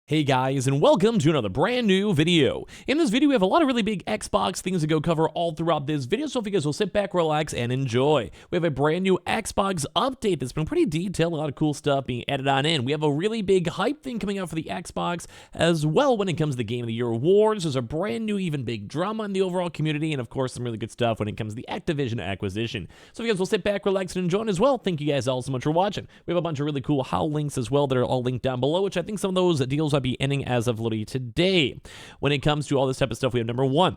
Hey guys, and welcome to another brand new video. In this video, we have a lot of really big Xbox things to go cover all throughout this video, so if you guys will sit back, relax, and enjoy. We have a brand new Xbox update that's been pretty detailed, a lot of cool stuff being added on in. We have a really big hype thing coming out for the Xbox as well when it comes to the Game of the Year awards. There's a brand new, even big drama in the overall community, and of course, some really good stuff when it comes to the Activision acquisition. So if you guys will sit back, relax, and enjoy as well, thank you guys all so much for watching. We have a bunch of really cool how links as well that are all linked down below, which I think some of those deals might be ending as of literally today. When it comes to all this type of stuff, we have number one.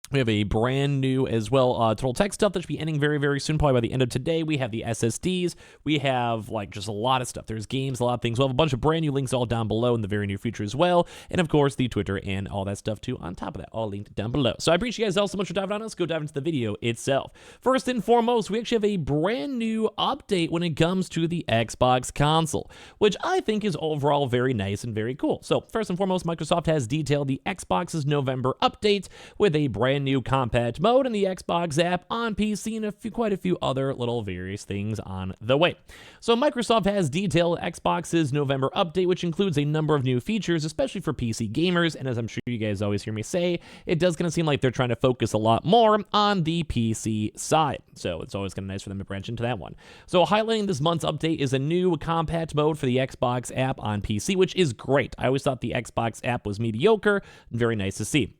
We have a brand new as well total tech stuff that should be ending very, very soon, probably by the end of today. We have the SSDs. We have like just a lot of stuff. There's games, a lot of things. We'll have a bunch of brand new links all down below in the very near future as well. And of course, the Twitter and all that stuff too on top of that, all linked down below. So I appreciate you guys all so much for diving on. Let's go dive into the video itself. First and foremost, we actually have a brand new update when it comes to the Xbox console, which I think is overall very nice and very cool. So first and foremost, Microsoft has detailed the Xbox's November update with a brand new compact mode and the Xbox app on PC and quite a few other little various things on the way. So Microsoft has detailed Xbox's November update, which includes a number of new features, especially for PC gamers, and as I'm sure you guys always hear me say, it does kind of seem like they're trying to focus a lot more on the PC side. So it's always kind of nice for them to branch into that one. So highlighting this month's update is a new compact mode for the Xbox app on PC, which is great. I always thought the Xbox app was mediocre, very nice to see.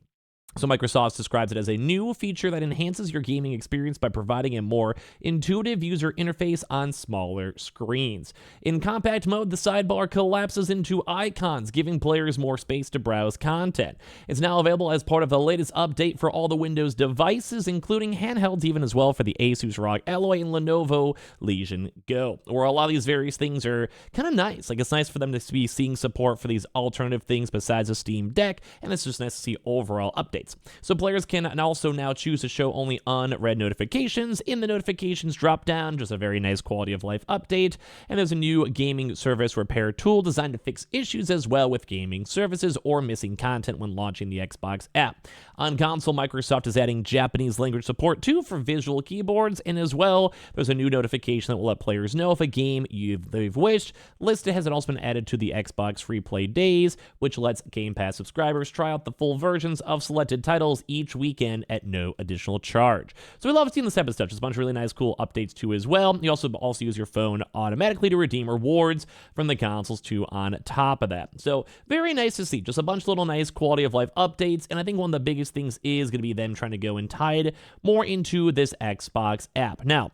So Microsoft describes it as a new feature that enhances your gaming experience by providing a more intuitive user interface on smaller screens. In compact mode, the sidebar collapses into icons, giving players more space to browse content. It's now available as part of the latest update for all the Windows devices, including handhelds even as well for the Asus ROG Alloy and Lenovo Legion Go, where a lot of these various things are kind of nice. Like, it's nice for them to be seeing support for these alternative things besides the Steam Deck, and it's just nice to see overall updates. So players can also now choose to show only unread notifications in the notifications drop down, just a very nice quality of life update. And there's a new gaming service repair tool designed to fix issues as well with gaming services or missing content when launching the Xbox app. On console, Microsoft is adding Japanese language support too for visual keyboards, and as well, there's a new notification that will let players know if a game they've wished listed has also been added to the Xbox free play days, which lets Game Pass subscribers try out the full versions of selected titles each weekend at no additional charge. So we love seeing this type of stuff. Just a bunch of really nice, cool updates too as well. You also use your phone automatically to redeem rewards from the consoles too on top of that. So very nice to see. Just a bunch of little nice quality of life updates. And I think one of the biggest things is going to be them trying to go and tie it more into this Xbox app. Now,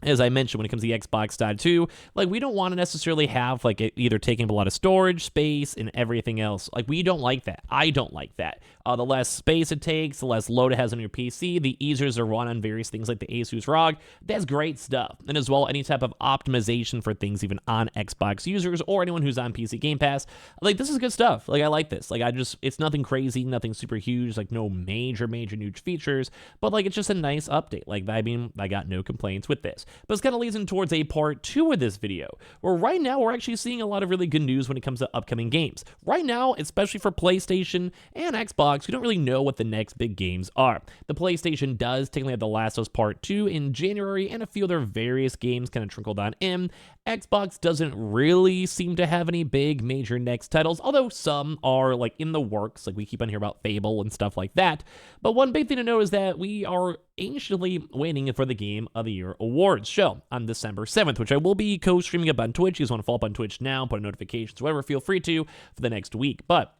as I mentioned, when it comes to the Xbox side too, like, we don't want to necessarily have like it either taking up a lot of storage space and everything else. Like, we don't like that. I don't like that. The less space it takes, the less load it has on your PC, the easier to run on various things like the Asus ROG. That's great stuff. And as well, any type of optimization for things even on Xbox users or anyone who's on PC Game Pass. Like, this is good stuff. Like, I like this. Like, it's nothing crazy, nothing super huge, like no major new features, but like, it's just a nice update. Like, I mean, I got no complaints with this. But it's kind of leads in towards a part 2 of this video, where right now we're actually seeing a lot of really good news when it comes to upcoming games. Right now, especially for PlayStation and Xbox, we don't really know what the next big games are. The PlayStation does technically have The Last of Us Part 2 in January, and a few other various games kind of trickled on in. Xbox doesn't really seem to have any big major next titles, although some are like in the works. Like, we keep on hearing about Fable and stuff like that. But one big thing to note is that we are anxiously waiting for the Game of the Year awards show on December 7th, which I will be co-streaming up on Twitch. You guys want to follow up on Twitch now, put notifications, whatever, feel free to for the next week. But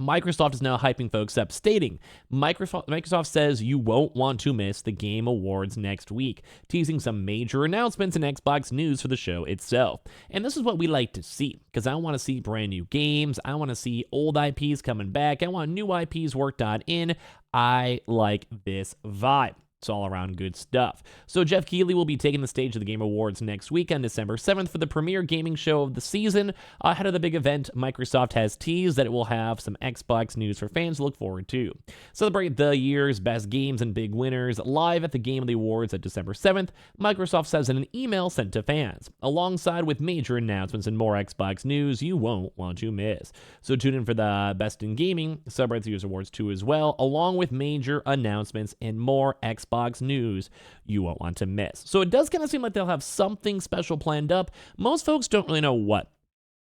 Microsoft is now hyping folks up, stating, Microsoft says you won't want to miss the Game Awards next week, teasing some major announcements and Xbox news for the show itself. And this is what we like to see, because I want to see brand new games, I want to see old IPs coming back, I want new IPs worked on in. I like this vibe. It's all around good stuff. So Jeff Keighley will be taking the stage of the Game Awards next week on December 7th for the premier gaming show of the season. Ahead of the big event, Microsoft has teased that it will have some Xbox news for fans to look forward to. Celebrate the year's best games and big winners live at the Game of the Awards at December 7th, Microsoft says in an email sent to fans, alongside with major announcements and more Xbox news you won't want to miss. So tune in for the Best in Gaming, Celebrate the Year's Awards 2 as well, along with major announcements and more Xbox news you won't want to miss. So it does kind of seem like they'll have something special planned up. Most folks don't really know what.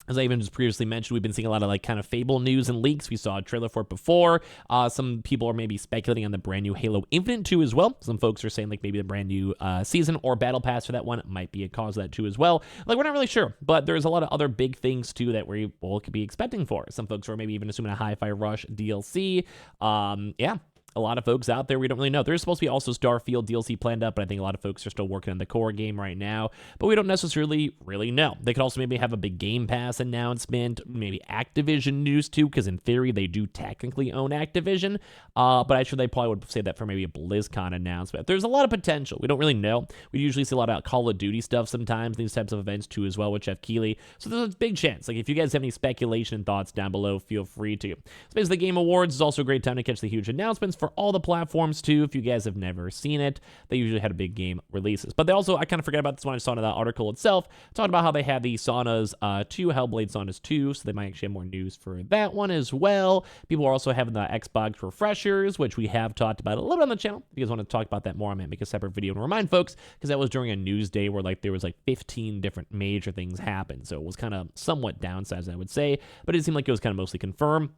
As I even just previously mentioned, we've been seeing a lot of like kind of Fable news and leaks. We saw a trailer for it before. Some people are maybe speculating on the brand new Halo Infinite 2 as well. Some folks are saying like maybe the brand new season or battle pass for that one might be a cause of that too as well. Like we're not really sure, but there's a lot of other big things too that we could be expecting for. Some folks are maybe even assuming a Hi-Fi Rush DLC. Yeah. A lot of folks out there, we don't really know. There's supposed to be also Starfield DLC planned up, but I think a lot of folks are still working on the core game right now, but we don't necessarily really know. They could also maybe have a big Game Pass announcement, maybe Activision news too, because in theory, they do technically own Activision, but I'm sure they probably would say that for maybe a BlizzCon announcement. There's a lot of potential. We don't really know. We usually see a lot of Call of Duty stuff sometimes, these types of events too as well with Jeff Keighley, so there's a big chance. Like if you guys have any speculation and thoughts down below, feel free to. So basically, the Game Awards is also a great time to catch the huge announcements for all the platforms too. If you guys have never seen it, they usually had a big game releases. But they also, I kind of forgot about this one I saw in the article itself, talking about how they had the Saunas 2, Hellblade Saunas 2, so they might actually have more news for that one as well. People are also having the Xbox refreshers, which we have talked about a little bit on the channel. If you guys want to talk about that more, I might make a separate video and remind folks, because that was during a news day where like there was like 15 different major things happen, so it was kind of somewhat downsized, I would say, but it seemed like it was kind of mostly confirmed.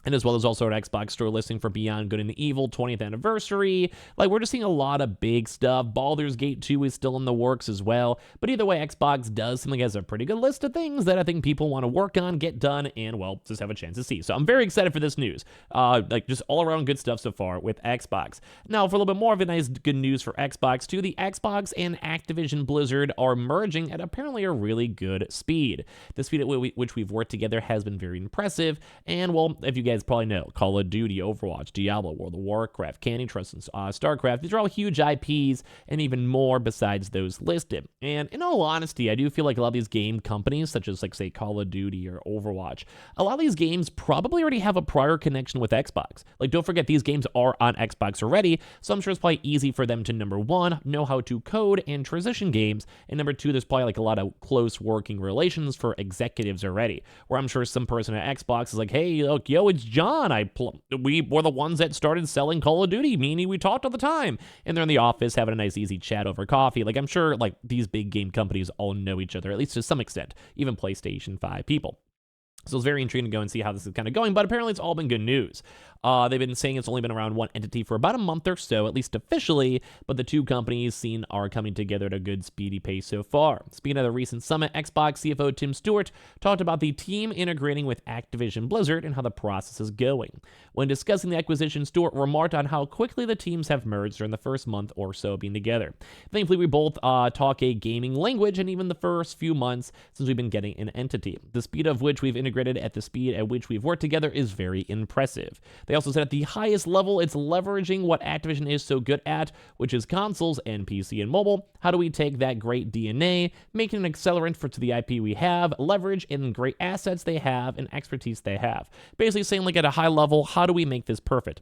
And as well as also an Xbox store listing for Beyond Good and Evil 20th anniversary. Like, we're just seeing a lot of big stuff. Baldur's Gate 2 is still in the works as well. But either way, Xbox does seem like it has a pretty good list of things that I think people want to work on, get done, and, well, just have a chance to see. So I'm very excited for this news. Like, just all around good stuff so far with Xbox. Now, for a little bit more of a nice good news for Xbox, too, the Xbox and Activision Blizzard are merging at apparently a really good speed. The speed at which we've worked together has been very impressive. And, well, if you guys probably know, Call of Duty, Overwatch, Diablo, World of Warcraft, Candy Crush, and StarCraft. These are all huge IPs, and even more besides those listed. And in all honesty, I do feel like a lot of these game companies, such as like say Call of Duty or Overwatch, a lot of these games probably already have a prior connection with Xbox. Like, don't forget, these games are on Xbox already, so I'm sure it's probably easy for them to, number one, know how to code and transition games, and number two, there's probably like a lot of close working relations for executives already, where I'm sure some person at Xbox is like, hey, look, yo, it's John. We were the ones that started selling Call of Duty, meaning we talked all the time. And they're in the office having a nice, easy chat over coffee. Like, I'm sure, like, these big game companies all know each other, at least to some extent, even PlayStation 5 people. So it's very intriguing to go and see how this is kind of going, but apparently it's all been good news. They've been saying it's only been around one entity for about a month or so, at least officially, but the two companies seen are coming together at a good, speedy pace so far. Speaking of the recent summit, Xbox CFO Tim Stewart talked about the team integrating with Activision Blizzard and how the process is going. When discussing the acquisition, Stewart remarked on how quickly the teams have merged during the first month or so being together. Thankfully, we both talk a gaming language, and even the first few months since we've been getting an entity. The speed of which we've integrated at the speed at which we've worked together is very impressive. They also said at the highest level, it's leveraging what Activision is so good at, which is consoles and PC and mobile. How do we take that great DNA, make it an accelerant to the IP we have, leverage in great assets they have and expertise they have? Basically saying, like, at a high level, how do we make this perfect?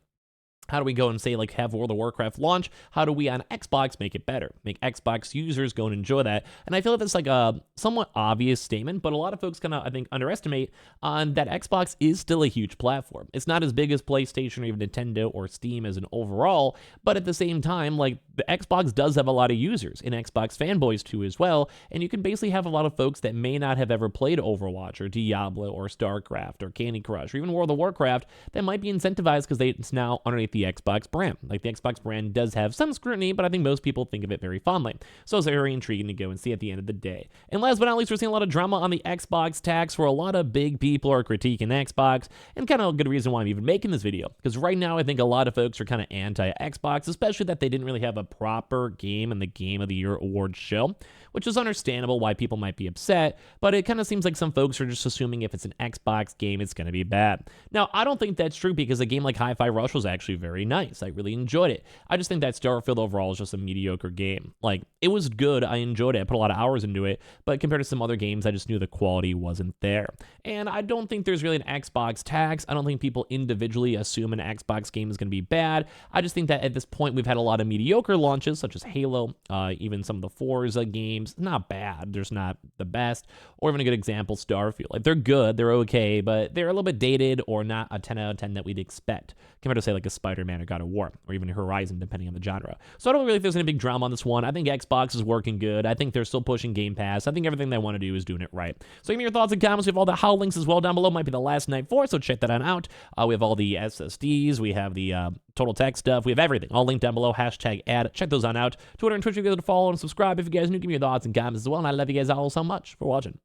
How do we go and say, like, have World of Warcraft launch? How do we on Xbox make it better? Make Xbox users go and enjoy that? And I feel like that's like a somewhat obvious statement, but a lot of folks kind of, I think, underestimate on that Xbox is still a huge platform. It's not as big as PlayStation or even Nintendo or Steam as an overall, but at the same time, like, the Xbox does have a lot of users and Xbox fanboys too as well, and you can basically have a lot of folks that may not have ever played Overwatch or Diablo or StarCraft or Candy Crush or even World of Warcraft that might be incentivized because it's now underneath the Xbox brand. Like, the Xbox brand does have some scrutiny, but I think most people think of it very fondly. So it's very intriguing to go and see at the end of the day. And last but not least, we're seeing a lot of drama on the Xbox tax where a lot of big people are critiquing Xbox, and kind of a good reason why I'm even making this video. Because right now, I think a lot of folks are kind of anti-Xbox, especially that they didn't really have a proper game in the Game of the Year awards show, which is understandable why people might be upset, but it kind of seems like some folks are just assuming if it's an Xbox game, it's going to be bad. Now, I don't think that's true because a game like Hi-Fi Rush was actually very nice. I really enjoyed it. I just think that Starfield overall is just a mediocre game. Like, it was good. I enjoyed it. I put a lot of hours into it, but compared to some other games, I just knew the quality wasn't there. And I don't think there's really an Xbox tax. I don't think people individually assume an Xbox game is going to be bad. I just think that at this point, we've had a lot of mediocre launches, such as Halo, even some of the Forza games. Not bad. There's not the best. Or even a good example, Starfield. Like, they're good. They're okay, but they're a little bit dated or not a 10 out of 10 that we'd expect compared to, say, like a Spider-Man or God of War, or even Horizon, depending on the genre. So I don't really think there's any big drama on this one. I think Xbox is working good. I think they're still pushing Game Pass. I think everything they want to do is doing it right. So give me your thoughts and comments. We have all the HOW links as well down below. Might be the last night for it, so check that out. We have all the SSDs. We have the Total Tech stuff. We have everything. All linked down below. #ad. Check those on out. Twitter and Twitch, you guys to follow and subscribe. If you guys new, give me your thoughts and comments as well. And I love you guys all so much for watching.